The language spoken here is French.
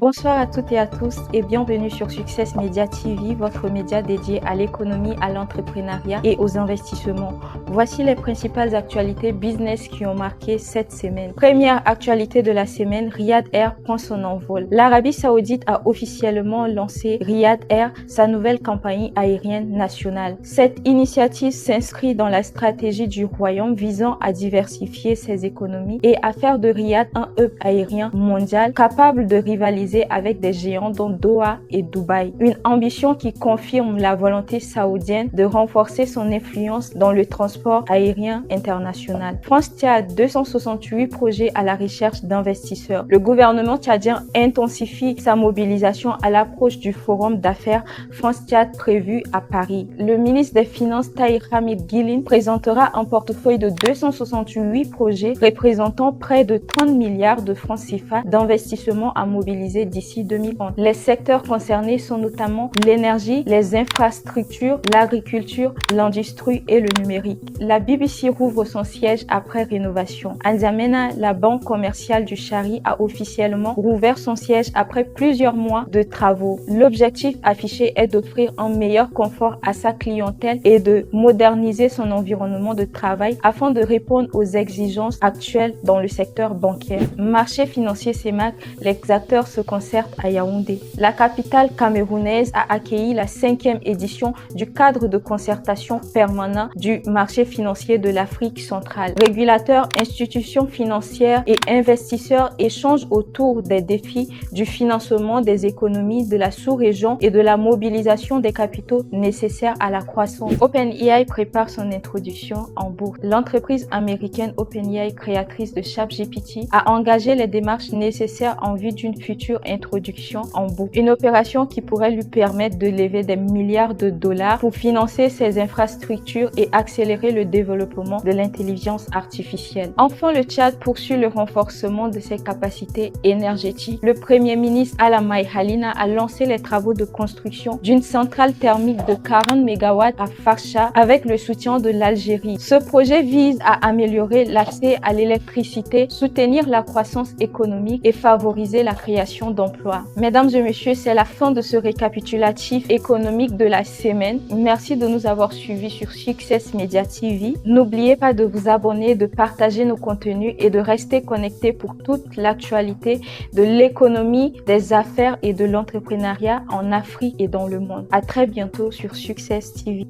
Bonsoir à toutes et à tous et bienvenue sur Success Media TV, votre média dédié à l'économie, à l'entrepreneuriat et aux investissements. Voici les principales actualités business qui ont marqué cette semaine. Première actualité de la semaine, Riyad Air prend son envol. L'Arabie Saoudite a officiellement lancé Riyad Air, sa nouvelle compagnie aérienne nationale. Cette initiative s'inscrit dans la stratégie du royaume visant à diversifier ses économies et à faire de Riyad un hub aérien mondial capable de rivaliser avec des géants dont Doha et Dubaï. Une ambition qui confirme la volonté saoudienne de renforcer son influence dans le transport aérien international. France-Tchad, 268 projets à la recherche d'investisseurs. Le gouvernement tchadien intensifie sa mobilisation à l'approche du forum d'affaires France-Tchad prévu à Paris. Le ministre des Finances Tahir Hamid Guilin présentera un portefeuille de 268 projets représentant près de 30 milliards de francs CFA d'investissement à mobiliser d'ici 2030. Les secteurs concernés sont notamment l'énergie, les infrastructures, l'agriculture, l'industrie et le numérique. La BBC rouvre son siège après rénovation. N'Djamena, la banque commerciale du Chari, a officiellement rouvert son siège après plusieurs mois de travaux. L'objectif affiché est d'offrir un meilleur confort à sa clientèle et de moderniser son environnement de travail afin de répondre aux exigences actuelles dans le secteur bancaire. Marché financier CEMAC, les acteurs se concertent à Yaoundé. La capitale camerounaise a accueilli la 5e édition du cadre de concertation permanent du marché financier de l'Afrique centrale. Régulateurs, institutions financières et investisseurs échangent autour des défis du financement des économies de la sous-région et de la mobilisation des capitaux nécessaires à la croissance. OpenAI prépare son introduction en bourse. L'entreprise américaine OpenAI, créatrice de ChatGPT, a engagé les démarches nécessaires en vue d'une future introduction en bourse. Une opération qui pourrait lui permettre de lever des milliards de dollars pour financer ses infrastructures et accélérer le développement de l'intelligence artificielle. Enfin, le Tchad poursuit le renforcement de ses capacités énergétiques. Le Premier ministre Alamai Halina a lancé les travaux de construction d'une centrale thermique de 40 MW à Farsha avec le soutien de l'Algérie. Ce projet vise à améliorer l'accès à l'électricité, soutenir la croissance économique et favoriser la création d'emplois. Mesdames et messieurs, c'est la fin de ce récapitulatif économique de la semaine. Merci de nous avoir suivis sur Success Media TV. N'oubliez pas de vous abonner, de partager nos contenus et de rester connecté pour toute l'actualité de l'économie, des affaires et de l'entrepreneuriat en Afrique et dans le monde. À très bientôt sur Success TV.